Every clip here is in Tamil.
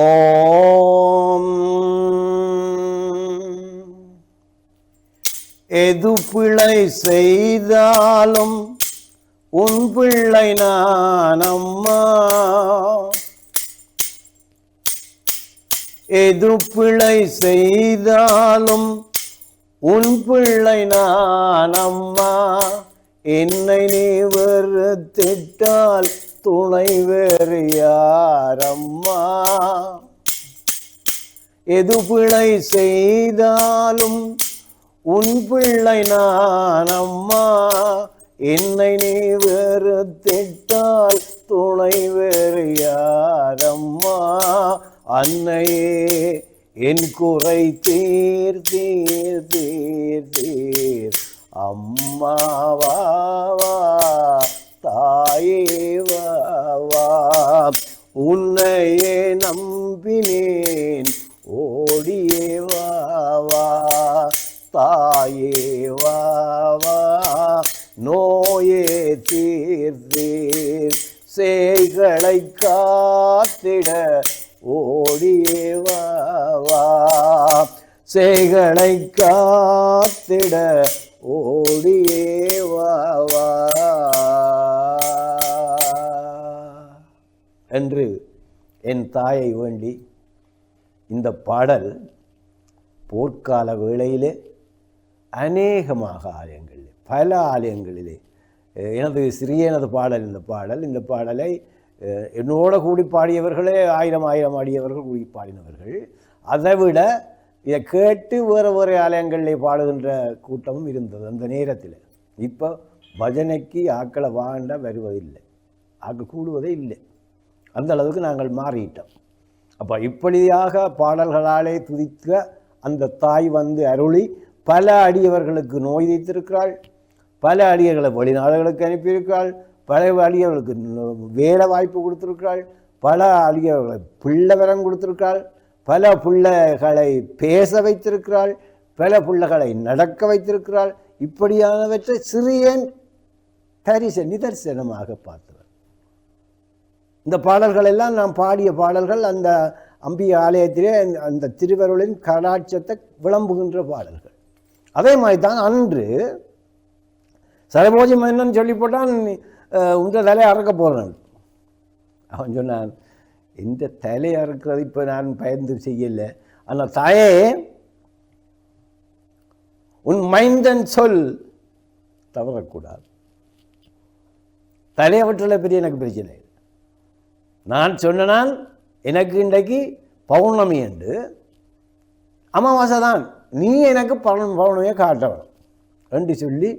ஓம் எது பிழை செய்தாலும் உன் பிள்ளை நான் அம்மா. எது பிழை செய்தாலும் உன் பிள்ளை நான் அம்மா. என்னை நீ வெறுத்திட்டால் துணை வேறு யாரம்மா. எது பிழை செய்தாலும் உன் பிள்ளை நான் அம்மா. என்னை நீ வெறுத்திட்டால் துணை வேறு யாரம்மா. அன்னையே என் குறை தீர் தீர் தீர் தீர் அம்மாவா தாயே வா. உன்னையே நம்பினேன் ஓடியே வா. தாயே வா நோயே தீர் தீர் சேய்களை காத்திட ஓடியே வா. சேய்களை காத்திட ஓடியே வா என்று என் தாயை வேண்டி இந்த பாடல் போர்க்கால வேளையிலே அநேகமாக ஆலயங்களிலே, பல ஆலயங்களிலே எனது பாடல். இந்த பாடலை என்னோட கூடி பாடியவர்களே ஆயிரம் ஆடியவர்கள் கூடி பாடினவர்கள். அதை விட இதை கேட்டு வேறு வேறு ஆலயங்களிலே பாடுகின்ற கூட்டமும் இருந்தது அந்த நேரத்தில். இப்போ பஜனைக்கு ஆக்களை வாண்ட வருவதில்லை, ஆக்கள் கூடுவதே இல்லை. அந்த அளவுக்கு நாங்கள் மாறிட்டோம். அப்போ இப்படியாக பாடல்களாலே துதிக்க அந்த தாய் வந்து அருளி பல அடியவர்களுக்கு நோய் தீர்த்திருக்கிறாள், பல அடியர்களை வெளிநாடுகளுக்கு அனுப்பியிருக்கிறாள், பல அடியவர்களுக்கு வேலை வாய்ப்பு கொடுத்திருக்கிறாள், பல அடியவர்களை பிள்ளை வரம் கொடுத்திருக்கிறாள், பல பிள்ளைகளை பேச வைத்திருக்கிறாள், பல பிள்ளைகளை நடக்க வைத்திருக்கிறாள். இப்படியானவற்றை சிறியன் நிதர்சனமாக பார்த்தவர். இந்த பாடல்கள் எல்லாம் நாம் பாடிய பாடல்கள் அந்த அம்பிகை ஆலயத்திலே அந்த திருவருளின் கடாட்சத்தை விளம்புகின்ற பாடல்கள். அதே மாதிரி தான் அன்று சரபோஜி மன்னன் சொல்லி போட்டான், உந்த தலையை அறுக்க போகிறேன். அவன் சொன்னான், இந்த தலையை அறுக்கிறது இப்போ நான் பயந்து செய்யலை. ஆனால் தாயே, உன் மைந்தன் சொல் தவறக்கூடாது. தலையை விட்டுல பெரிய எனக்கு பிரச்சனை. நான் சொன்னான் எனக்கு இன்றைக்கு பௌர்ணமி என்று, அமாவாசை தான், நீ எனக்கு பௌர்ணமியை காட்டணும் என்று சொல்லி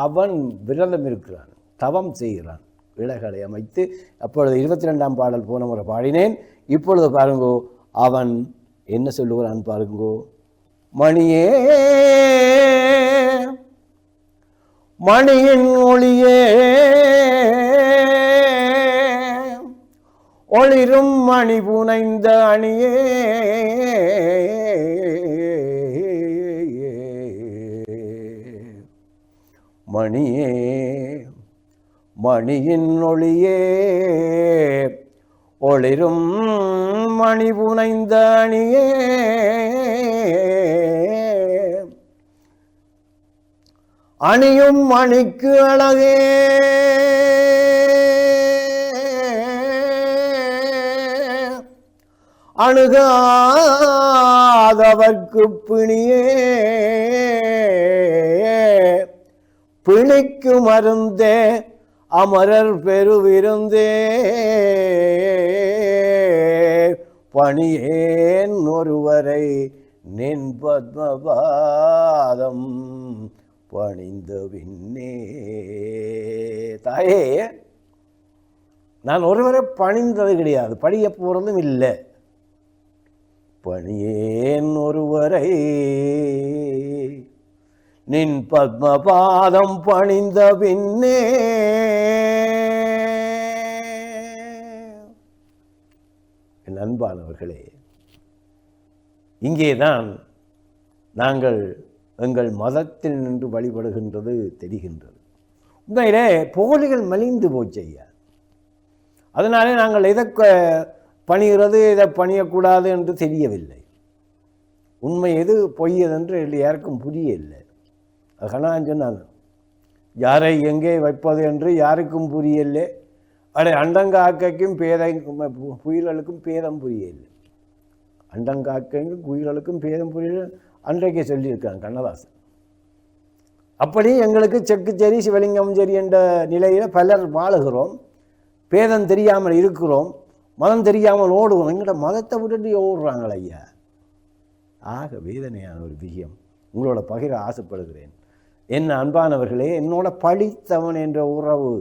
அவன் விரதம் இருக்கிறான், தவம் செய்கிறான், இலைகளை அமைத்து. அப்பொழுது 22ஆம் பாடல் போன முறை பாடினேன். இப்பொழுது பாருங்கோ, அவன் என்ன சொல்லுகிறான் பாருங்கோ. மணியே மணியின் ஒளியே ஒளிரும் மணி புனைந்த அணியே மணியே மணியின் ஒளியே ஒளிரும் மணி புனைந்த அணியே அணியும் மணிக்கு அழகே அணுகாதவர்க்கு பிணியே பிணிக்கு மருந்தே அமரர் பெருவிருந்தே பணியேன் ஒருவரை நின் பத்மபாதம் பணிந்த பின்னே. தாயே, நான் ஒருவரை பணிந்தது கிடையாது, பணிய போகிறதும் இல்லை. பணியேன் ஒருவரை நின் பத்மபாதம் பணிந்த பின்னே. என் அன்பானவர்களே, இங்கேதான் நாங்கள் எங்கள் மதத்தில் நின்று வழிபடுகின்றது தெரிகின்றது. உண்மையிலே போலிகள் மலிந்து போச்சையா. அதனாலே நாங்கள் எதை பணிகிறது இதை பணியக்கூடாது என்று தெரியவில்லை. உண்மை எது பொய் எதென்று யாருக்கும் புரியவில்லை. அதனால் நான் சொன்னாங்க, யாரை எங்கே வைப்பது என்று யாருக்கும் புரியலை. அண்டங்காக்கைக்கும் புயல்களுக்கும் பேதம் புரியலை. அண்டங்காக்கைக்கும் குயில்களுக்கும் பேதம் புரியல அன்றைக்கே சொல்லியிருக்காங்க கண்ணதாசன். அப்படி எங்களுக்கு செக்கு சரி சிவலிங்கம் சரி என்ற நிலையில் பலர் வாழுகிறோம். பேதம் தெரியாமல் இருக்கிறோம், மதம் தெரியாமல் ஓடுகிறோம். எங்கள்கிட்ட மதத்தை விட்டுட்டு ஓடுறாங்கள ஐயா. ஆக வேதனையான ஒரு விஷயம் உங்களோட பகிர ஆசைப்படுகிறேன். என்ன அன்பானவர்களே, என்னோட படித்தவன் என்ற உறவு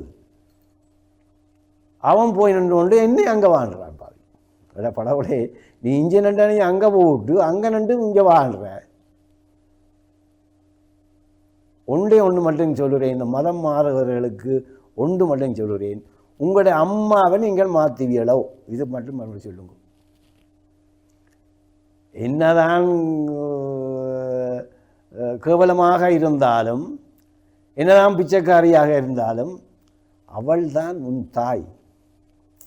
அவன் போய் நின்று கொண்டு என்னை அங்கே வாழ்கிறான். பாவி படவுளே, நீ இங்கே நண்டா நீ அங்கே போட்டு அங்கே நண்டு இங்கே வாழ்கிற. ஒன்றே ஒன்று மட்டும் சொல்லுறேன், இந்த மதம் மாறுவர்களுக்கு ஒன்று மட்டும் சொல்லுறேன், உங்களுடைய அம்மாவை நீங்கள் மாற்றுவீங்களோ, இது மட்டும் மறுபடியும் சொல்லுங்க. என்னதான் கேவலமாக இருந்தாலும், என்னதான் பிச்சைக்காரியாக இருந்தாலும், அவள் தான் உன் தாய்.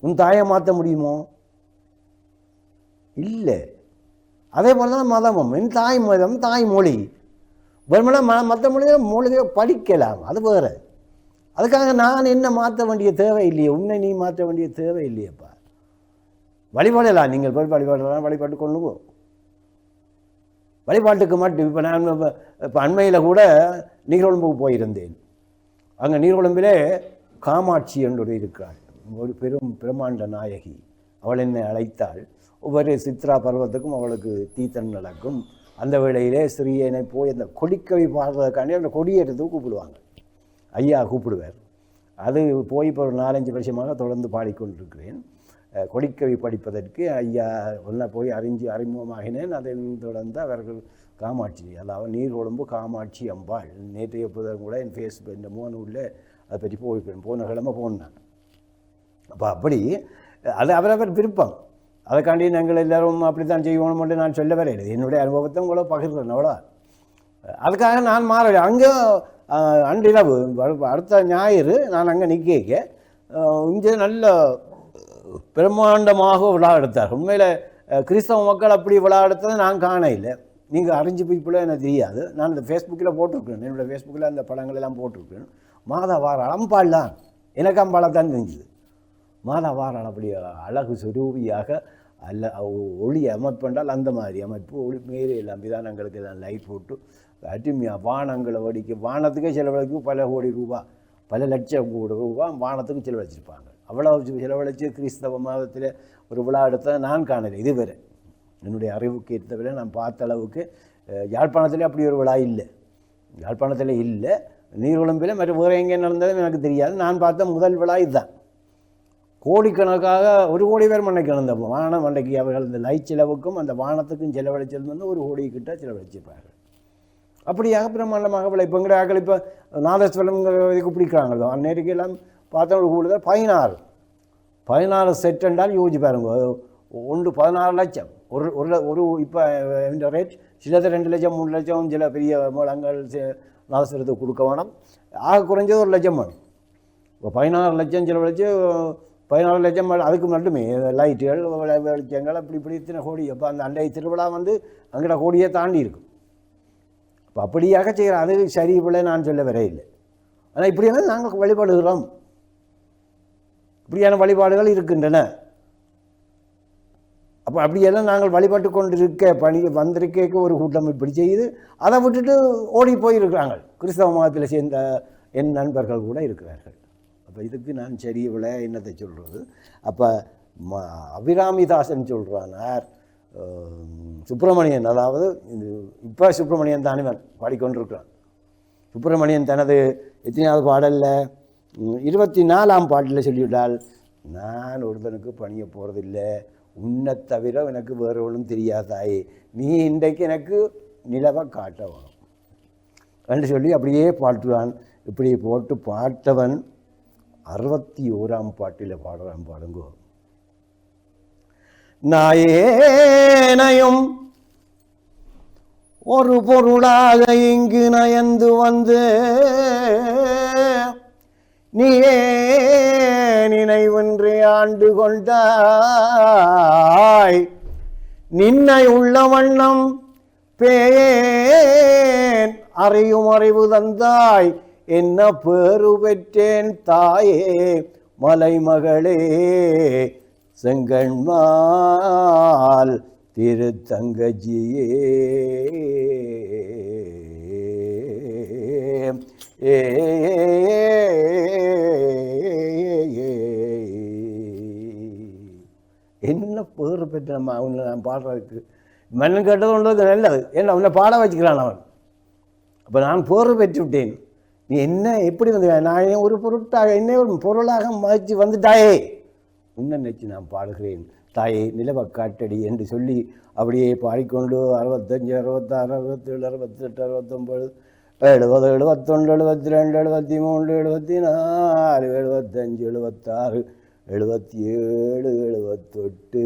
உன் தாயை மாற்ற முடியுமோ? இல்லை. அதே போல தான் மதமும். என் தாய் மதம், தாய்மொழி. வெறுமனா மற்ற மொழியை படிக்கலாம், அது வேறு. அதுக்காக நான் என்ன மாற்ற வேண்டிய தேவை இல்லையே, உன்னை நீ மாற்ற வேண்டிய தேவை இல்லையப்பா. வழிபாடலாம், நீங்கள் போய் வழிபாடலாம், வழிபாட்டு கொள்ளுங்கோ. வழிபாட்டுக்கு மட்டும் இப்போ நான் இப்போ அண்மையில் கூட நீர்கொழும்புக்கு போயிருந்தேன். அங்கே நீர்கொழும்பிலே காமாட்சி என்று இருக்கிறாள், ஒரு பெரும் பிரமாண்ட நாயகி. அவள் என்னை அழைத்தாள். ஒவ்வொரு சித்ரா பருவத்துக்கும் அவளுக்கு தீத்தன் நடக்கும். அந்த வேளையிலே சிறியனை போய் அந்த கொடிக்கவி பாடுறதுக்காண்டி அந்த கொடியேற்றத்துக்கு கூப்பிடுவாங்க. ஐயா கூப்பிடுவார். அது போய் இப்போ ஒரு 4-5 வருஷமாக தொடர்ந்து பாடிக்கொண்டிருக்கிறேன். கொடிக்கவி படிப்பதற்கு ஐயா ஒன்றா போய் அறிமுகமாகினேன். அதை தொடர்ந்து அவர்கள் காமாட்சி, அதாவது நீர்கொழும்பு காமாட்சி அம்பாள். நேற்றைய புதன் கூட என் ஃபேஸ்புக் இந்த மூணூரில் அதை பற்றி போயிருக்கேன். போன கிழமை போனேன். அப்போ அப்படி அது அவரவர் விருப்பம். அதுக்காண்டி நாங்கள் எல்லோரும் அப்படி தான் செய்வோம் மட்டும் நான் சொல்ல வரையில. என்னுடைய அனுபவத்தை உங்களோ பகிர்றேன், அவ்வளோ. அதுக்காக நான் மாறலை. அங்கே அன்றிரவு அடுத்த ஞாயிறு நான் அங்கே நிற்க இங்கே நல்ல பிரம்மாண்டமாக விழா எடுத்தார். உண்மையில் கிறிஸ்தவ மக்கள் அப்படி விழா எடுத்ததை நான் காண இல்லை. நீங்கள் அறிஞ்சு போய்க்குள்ள எனக்கு தெரியாது. நான் இந்த ஃபேஸ்புக்கில் போட்டிருக்கேன், என்னோடய ஃபேஸ்புக்கில் அந்த படங்களெல்லாம் போட்டிருக்கேன். மாதா வாராள் அம்பாள் தான், எனக்கு அம்பாள் தான் தெரிஞ்சுது. மாதா வாராள் அப்படி அழகு சுரூபியாக ஒளி அமைப்புண்டால் அந்த மாதிரி அமைப்பு, ஒளி மேலே எல்லாம் விதானங்களுக்கு எல்லாம் லைட் போட்டு அருமையாக வானங்களை வடிக்க, வானத்துக்கே செலவழிக்கு பல கோடி ரூபா, பல லட்சம் கோடி ரூபா வானத்துக்கு செலவழிச்சிருப்பாங்க. அவ்வளோ செலவழித்து கிறிஸ்தவ மாதத்தில் ஒரு விழா எடுத்தால் நான் காணலை. இதுவரை என்னுடைய அறிவுக்கு ஏற்றவரை நான் பார்த்த அளவுக்கு யாழ்ப்பாணத்தில் அப்படி ஒரு விழா இல்லை. யாழ்ப்பாணத்தில் இல்லை, நீர்கொழும்பில் மற்ற வேறு எங்கே நடந்ததும் எனக்கு தெரியாது. நான் பார்த்த முதல் விழா இதுதான். கோடிக்கணக்காக 1 கோடி பேர் மண்டைக்கு அந்த வானம் மண்டைக்கு அவர்கள் இந்த லைட் செலவுக்கும் அந்த வானத்துக்கும் செலவழிச்சது வந்து 1 கோடி கிட்ட செலவழிச்சிருப்பார்கள். அப்படியாக பிரமாண்டமாக விளை. இப்போ எங்கட இப்போ நாதஸ்வரம் இதுக்கு பிடிக்கிறாங்களோ அந்நேரத்துக்கு எல்லாம் பார்த்தா ஒரு கூடுதல் 16 செட் என்றால் யோசிச்சு பாருங்க. ஒன்று 16 லட்சம். ஒரு இப்போ இந்த ரேட் சிலது 2 லட்சம் 3 லட்சம், சில பெரிய மூலங்கள் நாதஸ்வரத்துக்கு கொடுக்க வேணும். ஆக குறைஞ்சது 1 லட்சம் வேணும். இப்போ 16 லட்சம் செலவழிச்சு 14 லட்சம் அதுக்கு மட்டுமே லைட்டுகள் வெளிச்சங்கள் அப்படி இப்படி இத்தனை கோடி. அப்போ அந்த அன்றைய திருவிழா வந்து அங்கட கோடியை தாண்டி இருக்கும். இப்போ அப்படியாக செய்கிறோம். அது சரி பிள்ளை நான் சொல்ல வர இல்லை. ஆனால் இப்படியெல்லாம் நாங்கள் வழிபாடுகிறோம். இப்படியான வழிபாடுகள் இருக்கின்றன. அப்போ அப்படியெல்லாம் நாங்கள் வழிபாட்டு கொண்டிருக்க பணி வந்திருக்க ஒரு கூட்டம் இப்படி செய்யுது. அதை விட்டுட்டு ஓடி போயிருக்கிறாங்க. கிறிஸ்தவ மதத்தில் சேர்ந்த என் நண்பர்கள் கூட இருக்கிறார்கள். அப்போ இதுக்கு நான் சரி விலை என்னத்தை சொல்கிறது. அப்போ அபிராமிதாசன் சொல்கிறானார் சுப்பிரமணியன், அதாவது இப்போ சுப்பிரமணியன் தானே பாடிக்கொண்டிருக்கிறான். சுப்பிரமணியன் தனது எத்தனையாவது பாடலில் 24ஆம் பாட்டில் சொல்லிவிட்டால், நான் ஒருத்தனுக்கு பணிய போகிறதில்லை, உன்னை தவிர எனக்கு வேறு ஒன்றும் தெரியாதாயே, நீ இன்றைக்கு எனக்கு நிலவை காட்ட வேணும் என்று சொல்லி அப்படியே பாட்டுவான். இப்படி போட்டு பாட்டவன் 61ஆம் பாட்டில் பாடுறான். பாடுங்கோ. நாயேனையும் ஒரு பொருளாக இங்கு நயந்து வந்து நீயே நினைவென்று ஆண்டு கொண்டாய், நின்னை உள்ள வண்ணம் பேன் அறியும் அறிவு தந்தாய் என்ன பேறு பெற்றேன் தாயே மலைமகளே செங்கண்மால் திருத்தங்கஜியே என்ன பேர் பெற்ற அவனை நான் பாடுறதுக்கு மன்னன் கேட்டது ஒன்றது நல்லது ஏன்னா அவனை பாட வச்சுக்கிறான் அவன். அப்போ நான் பேர் பெற்று விட்டேன். நீ என்ன எப்படி வந்து நான் ஒரு பொருட்டாக என்ன ஒரு பொருளாக மதிச்சு வந்துட்டாயே உன்னை நினைச்சு நான் பாடுகிறேன் தாயே நிலவ காட்டடி என்று சொல்லி அப்படியே பாடிக்கொண்டு 65, 66, 67, 68, 69, 70, 71, 72, 73, 74, 75, 76, 77, 78,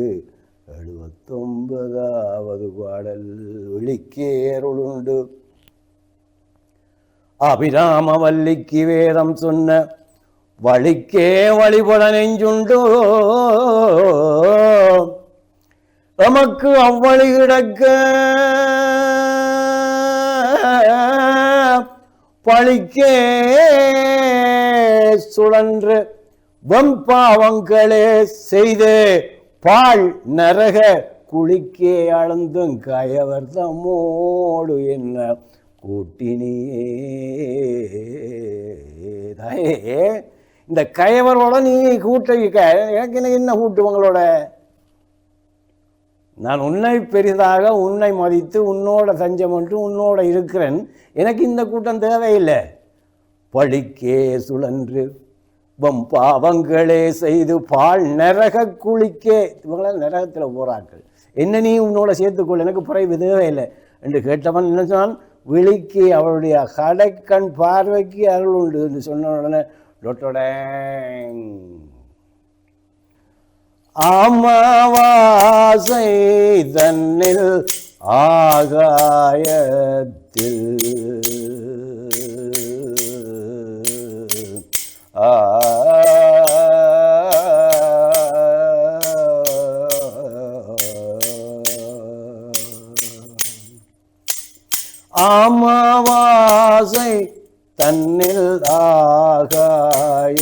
79வது பாடல். விழிக்கேருளுண்டு அபிராமவல்லிக்கு வேதம் சொன்ன வழிக்கே வழிபட நெஞ்சுண்டோ நமக்கு அவ்வழி கிடக்க பழிக்கே சுழன்று வெம்பாவங்களே செய்து பால் நரக குளிக்கே அளந்தும் கயவர் தம்மோடு என்ன கூட்டினியே. இந்த கயவரோட நீ கூட்ட எனக்கு என்ன கூட்டுவங்களோட? நான் உன்னை பெரிதாக உன்னை மதித்து உன்னோட தஞ்சம் என்று உன்னோட இருக்கிறேன். எனக்கு இந்த கூட்டம் தேவையில்லை. பழிக்கே சுழன்று பாவங்களே செய்து பால் நரக குளிக்கே இவங்களாம் நரகத்தில் போறார்கள். என்ன நீ உன்னோட சேர்த்துக்கொள், எனக்கு குறைவு தேவையில்லை என்று கேட்டவன் என்ன சொன்னான்? விழிக்கு அவருடைய கடைக்கண் பார்வைக்கு அருள் உண்டு என்று சொன்ன உடனே டொட்டோட அமாவாசை தன்னில் ஆகாயத்தில் அமாவாசை தன்னில் ஆகாயத்தில்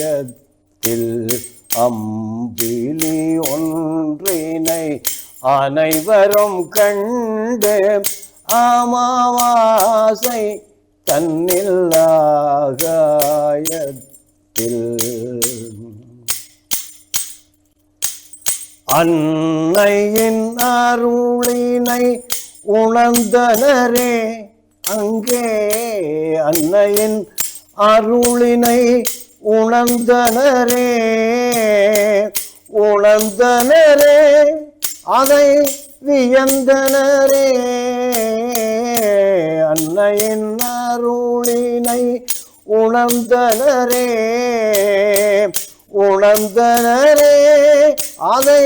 அம்பிலி ஒன்றினை அனைவரும் கண்டு அமாவாசை தன்னில் ஆகாயத்தில் அன்னையின் அருளினை உணர்ந்தனரே அங்கே அன்னையின் அருளினை உணர்ந்தனரே உணர்ந்தனரே அதை வியந்தனரே அன்னையின் அருளினை உணர்ந்தனரே உணர்ந்தனரே அதை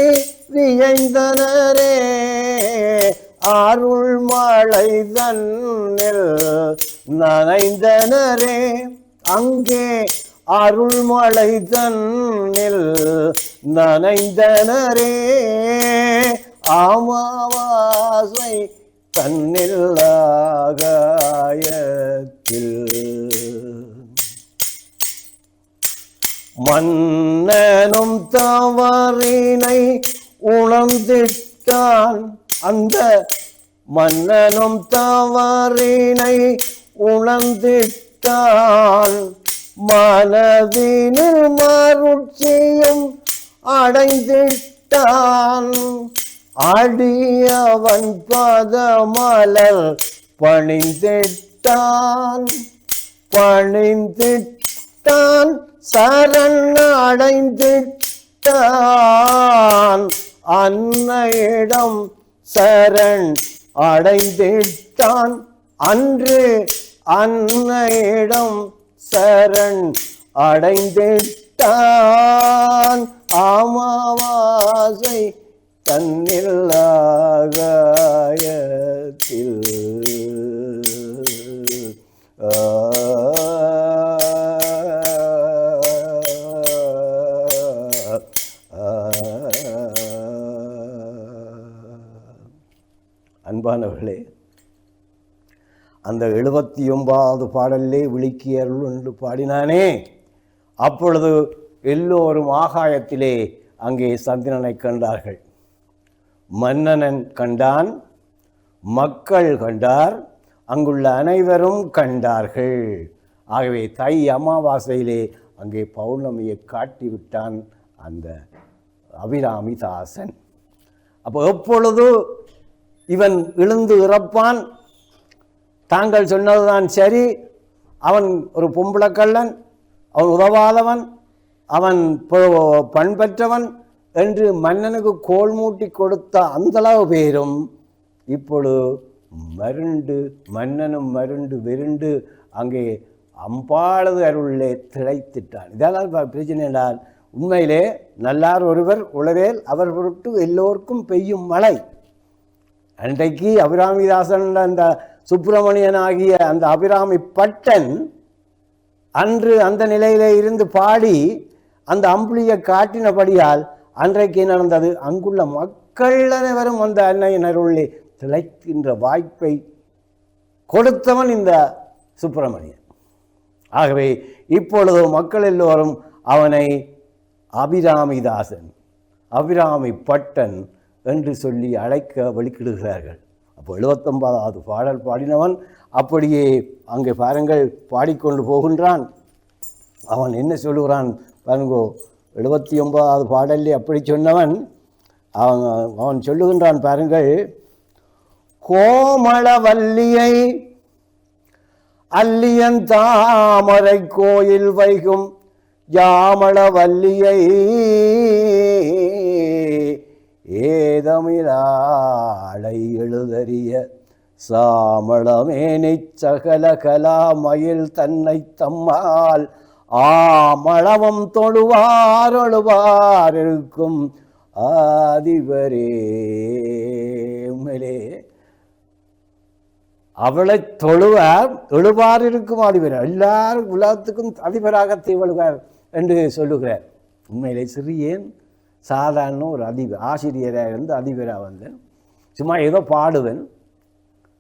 வியந்தனரே அருள் மழை தன்னில் நனைந்தனரே அங்கே அருள் மழை தன்னில் நனைந்தனரே அமாவாசை தன்னில் ஆகாயத்தில் மன்னனும் தவறினை உணர்ந்திட்டான் அந்த மன்னனும் தவறினை உணர்ந்திட்டான் மனதினில் மருட்சியும் அடைந்திட்டான் அடியவன் பதமலர் பணிந்திட்டான் பணிந்திட்டான் சரண் அடைந்திட்டான் அன்னையிடம் சரண் அடைந்திட்டான் அன்று அன்னையிடம் சரண் அடைந்திட்டான் அமாவாசை தன்னில் ஆகாயத்தில் அன்பானவர்களே, அந்த 79வது பாடலிலே விழிக்கி அருள் என்று பாடினானே, அப்பொழுது எல்லோரும் ஆகாயத்திலே அங்கே சந்திரனை கண்டார்கள். மன்னனன் கண்டான், மக்கள் கண்டார், அங்குள்ள அனைவரும் கண்டார்கள். ஆகவே தை அமாவாசையிலே அங்கே பௌர்ணமியை காட்டிவிட்டான் அந்த அபிராமி தாசன். அப்போ எப்பொழுது இவன் எழுந்து இறப்பான், தாங்கள் சொன்னதுதான் சரி, அவன் ஒரு பொம்பளக்கள்ளன், அவன் உதவாதவன், அவன் பண்பற்றவன் என்று மன்னனுக்கு கோல் மூட்டி கொடுத்த அந்தளவு பேரும் இப்பொழுது மருண்டு, மன்னனும் மருண்டு வெருண்டு அங்கே அம்பாளது அருளே திளைத்திட்டான். இதெல்லாம் பிரச்சனை என்றால், உண்மையிலே நல்லார் ஒருவர் உளரேல் அவர் பொருட்டு எல்லோருக்கும் பெய்யும் மழை. அன்றைக்கு அபிராமிதாசன் அந்த சுப்பிரமணியன் ஆகிய அந்த அபிராமி பட்டன் அன்று அந்த நிலையிலே இருந்து பாடி அந்த அம்புலியை காட்டினபடியால் அன்றைக்கு நடந்தது, அங்குள்ள மக்கள் அனைவரும் அந்த அன்னையின் அருளே திளைக்கின்ற வாய்ப்பை கொடுத்தவன் இந்த சுப்பிரமணியன். ஆகவே இப்பொழுது மக்கள் எல்லோரும் அவனை அபிராமிதாசன், அபிராமி பட்டன் என்று சொல்லி அழைக்க வெளிக்கிடுகிறார்கள். அப்போ 79வது பாடல் பாடினவன் அப்படியே அங்கே பாருங்கள் பாடிக்கொண்டு போகின்றான். அவன் என்ன சொல்லுகிறான் பாருங்கோ, 79வது பாடலே அப்படி சொன்னவன் அவன் சொல்லுகின்றான் பாருங்கள், கோமளவல்லியை அல்லியன் தாமரை கோயில் வைகும் யாமளவல்லியை ஏதமிழாளை எழுதறிய சாமளமேனை சகல கலாமயில் தன்னை தம்மால் ஆமளவம் தொழுவார் எழுவார் இருக்கும் ஆதிபரே. உண்மையிலே அவளை தொழுவார் எழுவார் இருக்கும் அதிபர், எல்லாரும் உலகத்துக்கும் அதிபராக திகழ்வார் என்று சொல்லுகிறார். உண்மையிலே சிறியேன் சாதாரண ஒரு ஆசிரியராக இருந்து அதிபராக வந்தேன், சும்மா ஏதோ பாடுவேன்.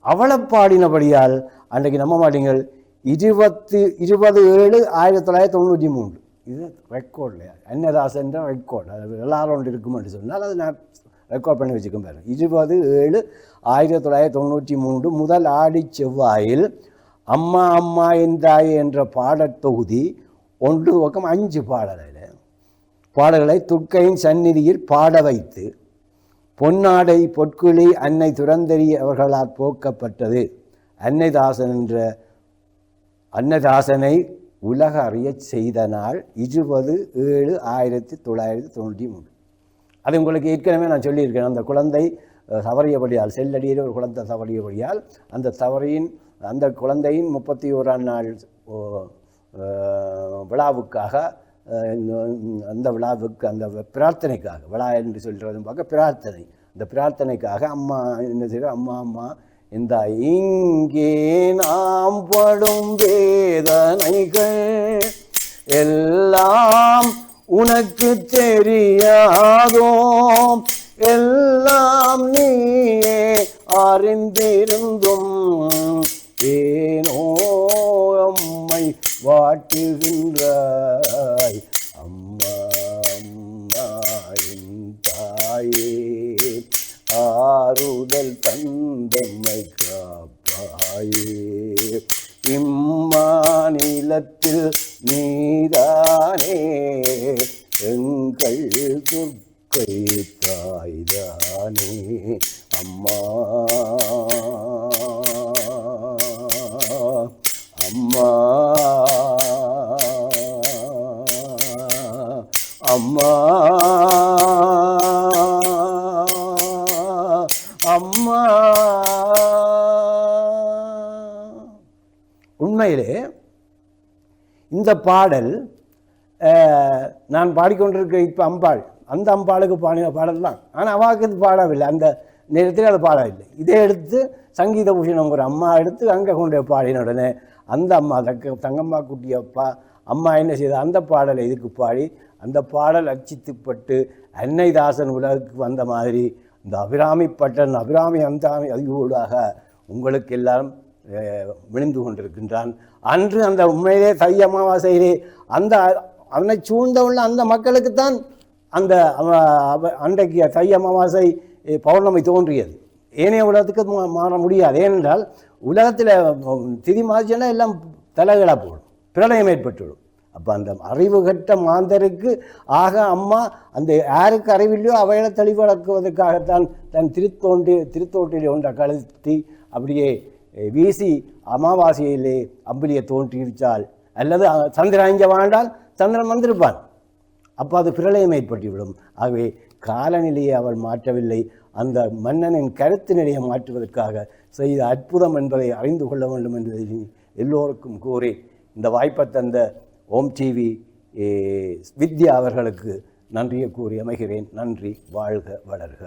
அவளை பாடினபடியால் அன்றைக்கு நம்ப மாட்டீங்கள், 20/7/1993 இது ரெக்கார்டில் அன்னதாசன் ரெக்கார்டு, அது எல்லாரும் ஒன்று இருக்கும் என்று சொன்னால் அது நான் ரெக்கார்ட் பண்ணி வச்சுக்கோம் பாருங்க. 20/7/1993 முதல் ஆடி செவ்வாயில் அம்மா அம்மா என்றாயே என்ற பாடத்தொகுதி 1 பக்கம் 5 பாடல்களை துர்க்கையின் சந்நிதியில் பாட வைத்து பொன்னாடை பொற்குழி அன்னை துரந்தரி அவர்களால் போக்கப்பட்டது. அன்னதாசனை உலக அறிய செய்த நாள் 20/7/1993. அது உங்களுக்கு ஏற்கனவே நான் சொல்லியிருக்கேன். அந்த குழந்தை தவறியபடியால், செல்லடியில் ஒரு குழந்தை தவறியபடியால் அந்த குழந்தையின் 31ஆம் நாள் விழாவுக்காக, அந்த விழாவுக்கு, அந்த பிரார்த்தனைக்காக, விழா என்று சொல்கிறதும் பார்க்க பிரார்த்தனை, அந்த பிரார்த்தனைக்காக அம்மா என்ன செய்கிற, அம்மா அம்மா இந்த இங்கே நாம் படும் வேதனைகள் எல்லாம் உனக்கு தெரியாதோ, எல்லாம் நீயே அறிந்திருந்தும் ஏனோ அம்மை வாட்டுகின்றாய். அம்மா அம்மா என் தாயே ஆறுதல் தந்தம்மை காப்பாயே. இம்மாநிலத்தில் நீதானே எங்கள் துர்க்கை தாய்தானே. அம்மா அம்மா அம்மா அம்மா. உண்மையிலே இந்த பாடல் நான் பாடிக்கொண்டிருக்க இப்போ அம்பாள், அந்த அம்பாளுக்கு பாடின பாடல் தான். ஆனால் அவாவுக்கு இது பாடவில்லை, அந்த நேரத்தில் அது பாடவில்லை. இதை எடுத்து சங்கீத பூஷணம் ஒரு அம்மா எடுத்து அங்கே கொண்டு பாடின உடனே அந்த அம்மா தங்கம்மா குட்டிய அம்மா என்ன செய்த, அந்த பாடலை இதுக்கு பாடி, அந்த பாடல் அச்சித்துப்பட்டு அன்னைதாசன் உலகுக்கு வந்த மாதிரி இந்த அபிராமிப்பட்டன் அபிராமி அந்தாமி அதிகூடாக உங்களுக்கு எல்லாம் விழுந்து கொண்டிருக்கின்றான். அன்று அந்த உண்மையிலே தை அமாவாசையிலே அந்த அவனை சூழ்ந்துள்ள அந்த மக்களுக்குத்தான் அந்த அன்றைக்கு தை அமாவாசை பௌர்ணமி தோன்றியது. ஏனைய உலகத்துக்கு மாற முடியாது. ஏனென்றால் உலகத்தில் திதி மாசினா எல்லாம் தலைகளாக போடும், பிரளயம் ஏற்பட்டுவிடும். அப்போ அந்த அறிவு கட்ட மாந்தருக்கு ஆக அம்மா அந்த யாருக்கு அறிவில்லையோ அவைகளை தெளிவளக்குவதற்காகத்தான் தன் திருத்தோட்டிலே ஒன்றை கழுத்தி அப்படியே வீசி அமாவாசையிலே அம்பிலியை தோன்றியிருச்சால், அல்லது சந்திரன் இங்கே வாழ்ந்தால் சந்திரன் வந்திருப்பான். அப்போ அது பிரளயம் ஏற்பட்டுவிடும். ஆகவே காலநிலையை அவள் மாற்றவில்லை, அந்த மன்னனின் கருத்து நிலையை மாற்றுவதற்காக செய்த அற்புதம் என்பதை அறிந்து கொள்ள வேண்டும் என்பதை எல்லோருக்கும் கூறி இந்த வாய்ப்பை தந்த ஓம் டிவி வித்யா அவர்களுக்கு நன்றியை கூறி அமைகிறேன். நன்றி. வாழ்க வளர்க.